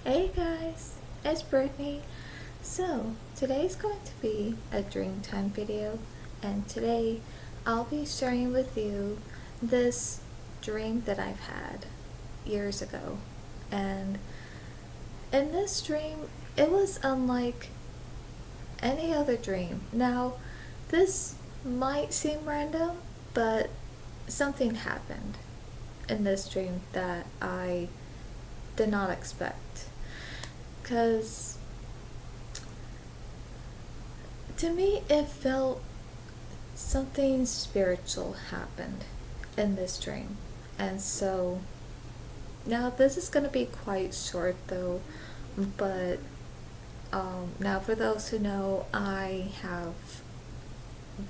Hey guys, it's Brittany. So, today's going to be a dream time video, and today I'll be sharing with you this dream that I've had years ago. And in this dream, it was unlike any other dream. Now, this might seem random, but something happened in this dream that I did not expect. Because to me, it felt something spiritual happened in this dream. And so now this is going to be quite short though, but now for those who know, I have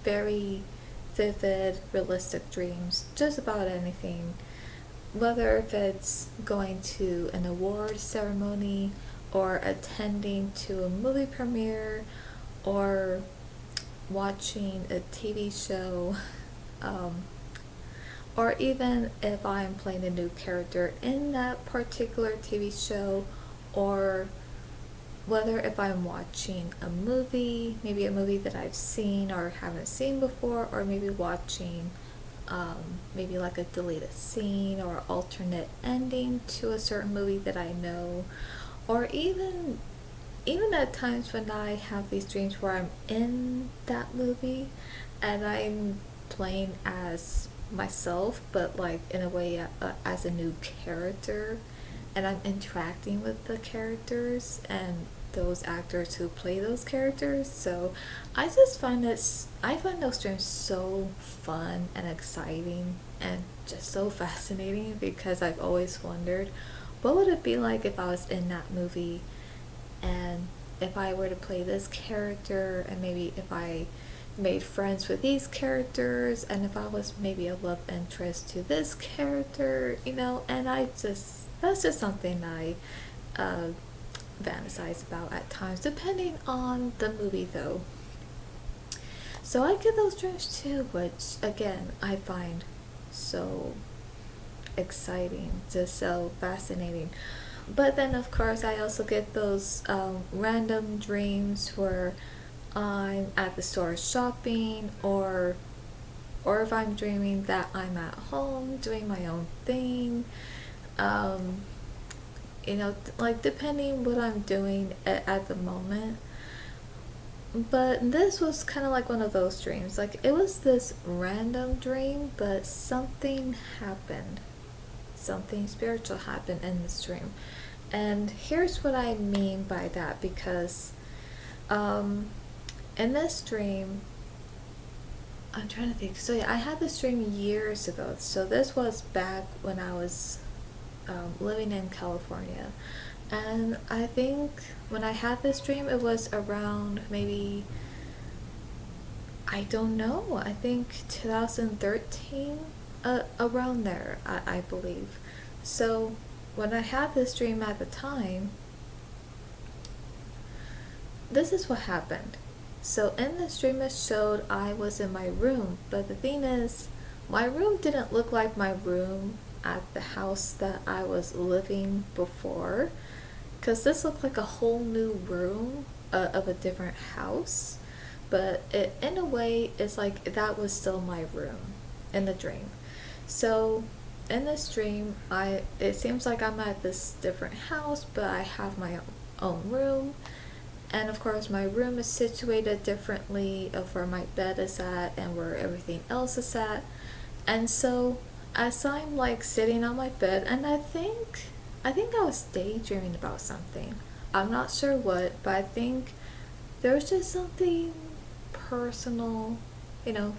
very vivid, realistic dreams just about anything, whether if it's going to an award ceremony or attending to a movie premiere or watching a TV show, or even if I'm playing a new character in that particular TV show, or whether if I'm watching a movie, maybe a movie that I've seen or haven't seen before, or maybe watching maybe like a deleted scene or alternate ending to a certain movie that I know, or even at times when I have these dreams where I'm in that movie and I'm playing as myself, but like in a way as a new character, and I'm interacting with the characters and those actors who play those characters. So I find those dreams so fun and exciting and just so fascinating, because I've always wondered what would it be like if I was in that movie, and if I were to play this character, and maybe if I made friends with these characters, and if I was maybe a love interest to this character, and that's just something I fantasize about at times, depending on the movie though. So I get those dreams too, which again I find so exciting, just so fascinating. But then of course I also get those random dreams where I'm at the store shopping, or if I'm dreaming that I'm at home doing my own thing. Like depending what I'm doing at the moment. But this was kind of like one of those dreams. Like it was this random dream, but something happened. Something spiritual happened in this dream. And here's what I mean by that, because in this dream, I'm trying to think. So yeah, I had this dream years ago. So this was back when I was living in California. And I think when I had this dream, it was around maybe, I don't know, I think 2013, around there, I believe. So when I had this dream at the time, this is what happened. So in this dream, it showed I was in my room, but the thing is, my room didn't look like my room at the house that I was living before, because this looked like a whole new room of a different house. But in a way, it's like that was still my room in the dream. So in this dream, it seems like I'm at this different house, but I have my own room. And of course, my room is situated differently of where my bed is at and where everything else is at. And so as I'm like sitting on my bed, and I think I was daydreaming about something. I'm not sure what, but I think there was just something personal, you know,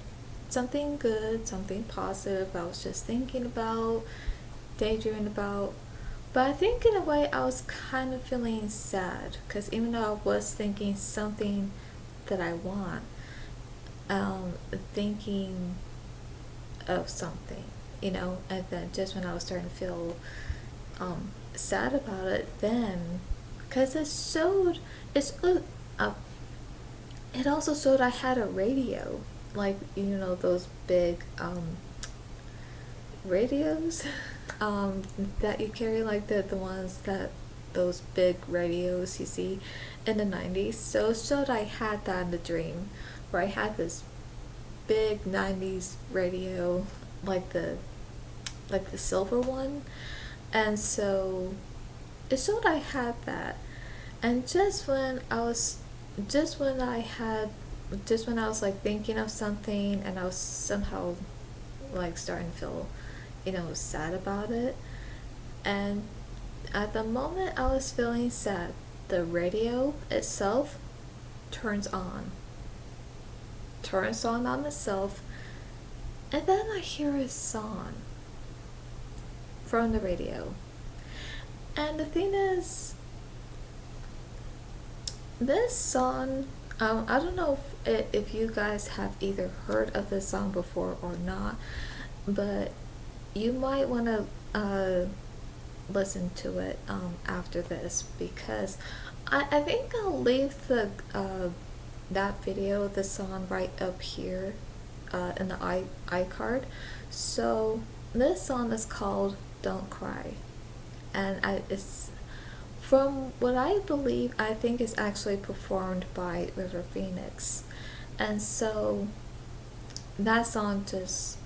something good, something positive I was just thinking about, daydreaming about. But I think in a way I was kind of feeling sad, because even though I was thinking something that I want, thinking of something, and then just when I was starting to feel sad about it, then because it also showed I had a radio, like those big radios that you carry, like the ones that those big radios you see in the 90s. So it showed I had that in the dream, where I had this big 90s radio, like the silver one. And so it showed I had that. And just when I had just when I was like thinking of something, and I was somehow like starting to feel, sad about it. And at the moment I was feeling sad, the radio itself turns on. Turns on itself, and then I hear a song from the radio. And the thing is, this song, I don't know if you guys have either heard of this song before or not, but you might want to listen to it after this, because I think I'll leave that video, the song, right up here in the iCard. So this song is called Don't Cry, and it's, from what I believe, I think it's actually performed by River Pheonix. And so that song just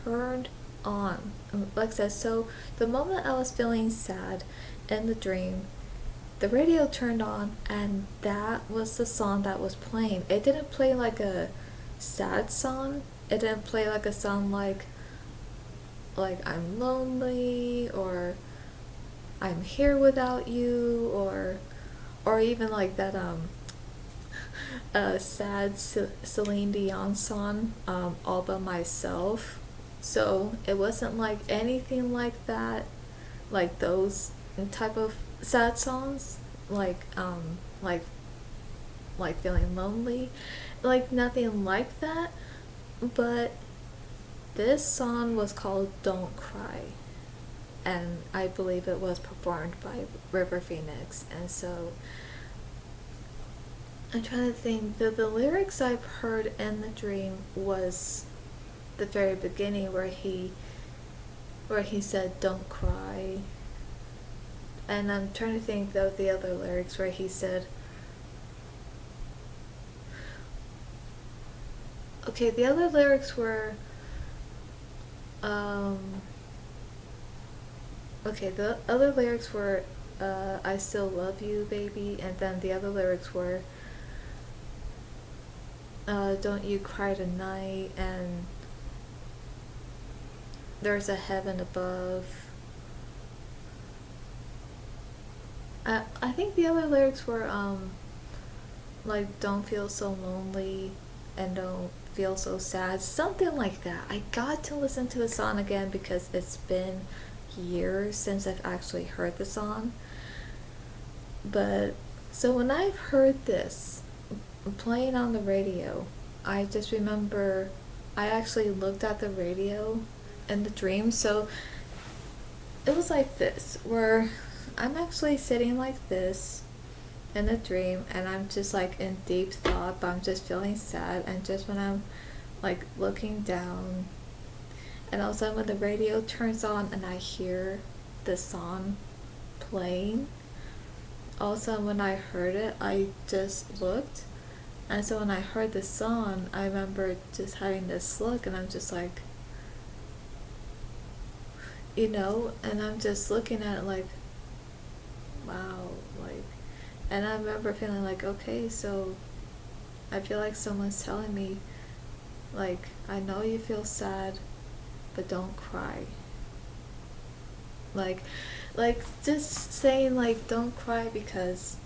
turned on. Like I said, so the moment I was feeling sad in the dream, the radio turned on, and that was the song that was playing. It didn't play like a sad song. It didn't play like a song like I'm lonely, or I'm here without you, or even like that sad Celine Dion song, All By Myself. So it wasn't like anything like that, like those type of sad songs, like feeling lonely, like nothing like that. But this song was called Don't Cry, and I believe it was performed by River Pheonix. And so I'm trying to think, the lyrics I've heard in the dream was the very beginning, where he said don't cry. And I'm trying to think of the other lyrics, where he said, okay, the other lyrics were the other lyrics were I still love you, baby. And then the other lyrics were don't you cry tonight, and there's a heaven above. I think the other lyrics were like don't feel so lonely, and don't feel so sad, something like that. I got to listen to the song again, because it's been years since I've actually heard the song. But so when I've heard this playing on the radio, I just remember I actually looked at the radio in the dream. So it was like this, where I'm actually sitting like this in a dream, and I'm just like in deep thought, but I'm just feeling sad. And just when I'm like looking down, and all of a sudden when the radio turns on and I hear the song playing, all of a sudden when I heard it, I just looked. And so when I heard the song, I remember just having this look, and I'm just like, and I'm just looking at it like, wow, like, and I remember feeling like, okay, so I feel like someone's telling me, like, I know you feel sad, but don't cry. Like just saying, like, don't cry because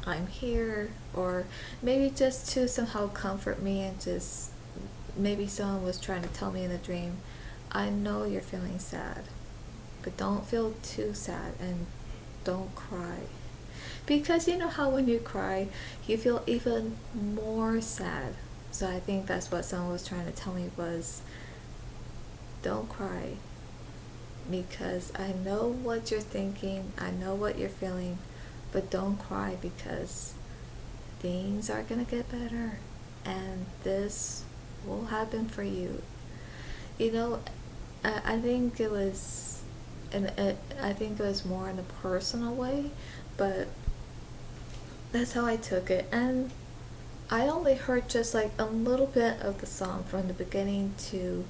I'm here, or maybe just to somehow comfort me, and just maybe someone was trying to tell me in a dream, I know you're feeling sad, but don't feel too sad, and don't cry. Because you know how when you cry, you feel even more sad. So I think that's what someone was trying to tell me, was don't cry, because I know what you're thinking, I know what you're feeling, but don't cry, because things are gonna get better, and this will happen for you. I think it was and I think it was more in a personal way, but that's how I took it. And I only heard just like a little bit of the song from the beginning to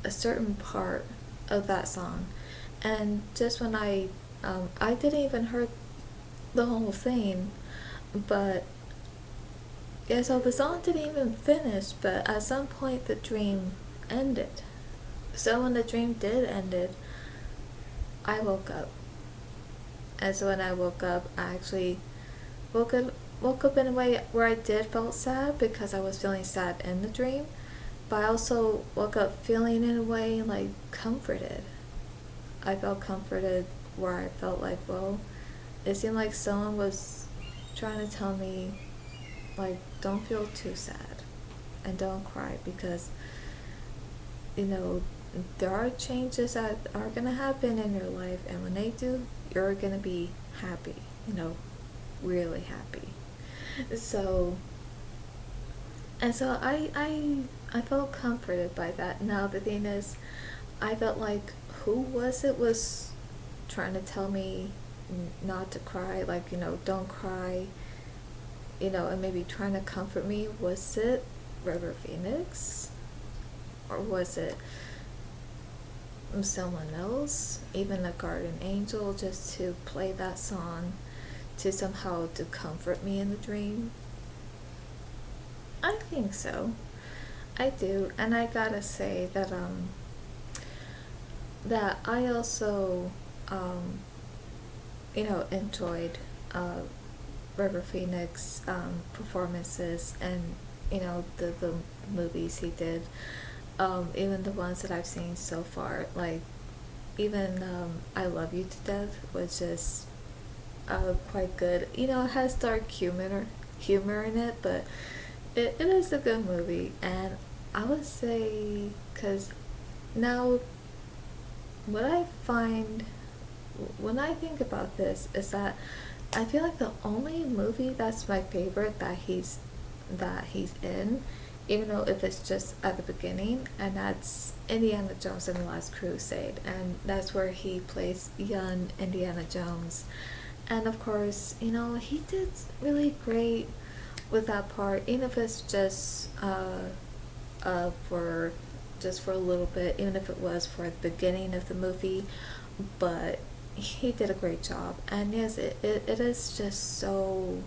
a certain part of that song, and just when I didn't even hear the whole thing, but yeah, so the song didn't even finish, but at some point the dream ended. So when the dream did ended, I woke up. And so when I woke up, I actually woke up woke up in a way where I did felt sad because I was feeling sad in the dream, but I also woke up feeling in a way like comforted. I felt comforted where I felt like, well, it seemed like someone was trying to tell me, like, don't feel too sad and don't cry because, you know, there are changes that are going to happen in your life, and when they do, you're going to be happy, really happy. So, and so I felt comforted by that. Now, the thing is, I felt like who was trying to tell me not to cry, like, don't cry, and maybe trying to comfort me. Was it River Pheonix? Or was it someone else, even a guardian angel, just to play that song to somehow to comfort me in the dream? I think so. I do, and I gotta say that I also enjoyed River Phoenix performances, and the movies he did, even the ones that I've seen so far, like even I Love You to Death was just quite good. It has dark humor in it, but it is a good movie. And I would say, because now what I find when I think about this is that I feel like the only movie that's my favorite that he's in, even though if it's just at the beginning, and that's Indiana Jones and the Last Crusade, and that's where he plays young Indiana Jones. And of course, he did really great with that part, even if it's just for a little bit, even if it was for the beginning of the movie, but he did a great job. And yes, it is just so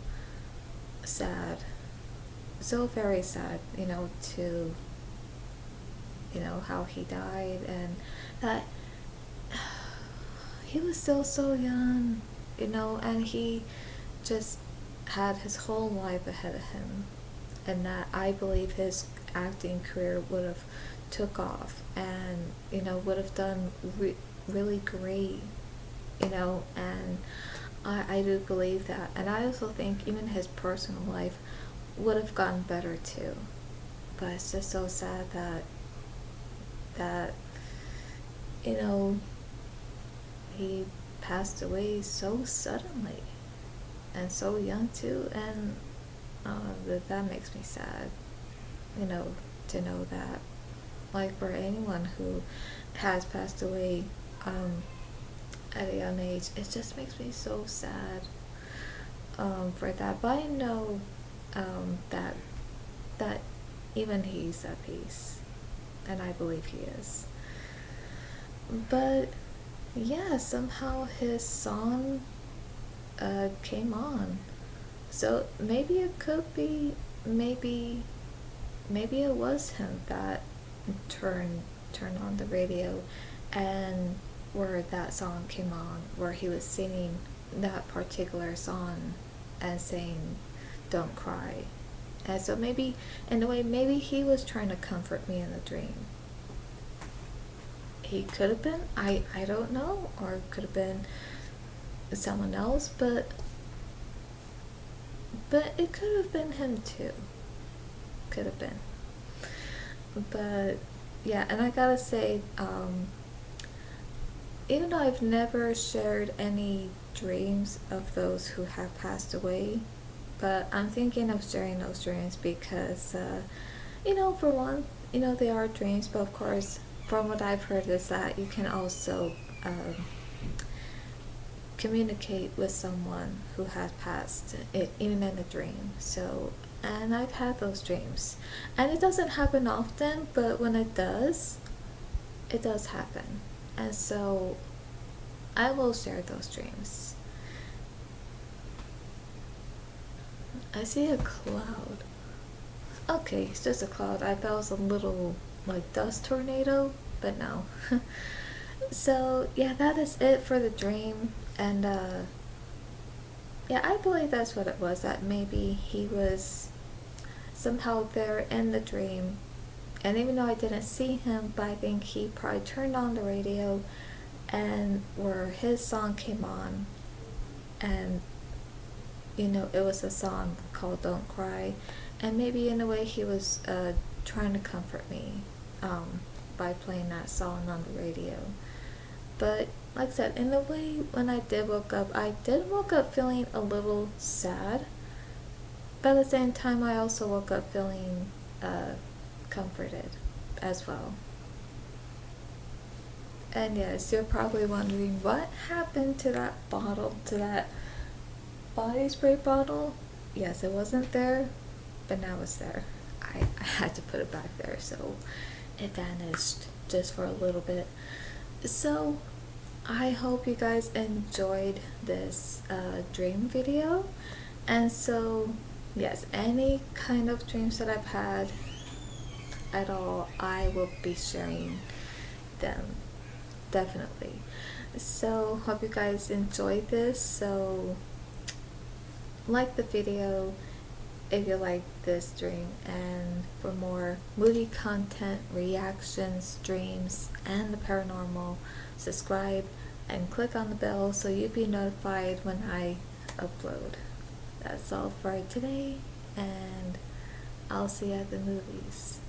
sad, so very sad, to how he died, and that he was still so young, and he just had his whole life ahead of him, and that I believe his acting career would have took off, and would have done really great, and I do believe that. And I also think even his personal life would have gotten better too, but it's just so sad that he passed away so suddenly and so young too, and that makes me sad, to know that, like, for anyone who has passed away at a young age, it just makes me so sad for that. But I know that even he's at peace, and I believe he is. But yeah, somehow his song came on. So maybe it could be, maybe it was him that turned on the radio, and where that song came on, where he was singing that particular song and saying, "Don't cry." And so maybe, in a way, maybe he was trying to comfort me in the dream. He could have been, I don't know, or it could have been someone else, but it could have been him too. Could have been. But yeah, and I gotta say, even though I've never shared any dreams of those who have passed away, but I'm thinking of sharing those dreams because, for one, they are dreams, but of course, from what I've heard is that you can also communicate with someone who has passed, even in a dream. So, and I've had those dreams, and it doesn't happen often, but when it does happen. And so I will share those dreams. I see a cloud. Okay, it's just a cloud. I thought it was a little like dust tornado, but no. So yeah, that is it for the dream. And yeah, I believe that's what it was. That maybe he was somehow there in the dream. And even though I didn't see him, but I think he probably turned on the radio and where his song came on, and it was a song called Don't Cry, and maybe in a way he was trying to comfort me by playing that song on the radio. But like I said, in a way, when I did woke up, I did woke up feeling a little sad, but at the same time I also woke up feeling comforted as well. And yes, you're probably wondering what happened to that bottle, to that body spray bottle. Yes, it wasn't there, but now it's there. I had to put it back there, so it vanished just for a little bit. So I hope you guys enjoyed this dream video. And so yes, any kind of dreams that I've had at all, I will be sharing them, definitely. So hope you guys enjoyed this. So like the video if you like this dream, and for more movie content, reactions, dreams, and the paranormal, subscribe and click on the bell so you'll be notified when I upload. That's all for today, and I'll see you at the movies.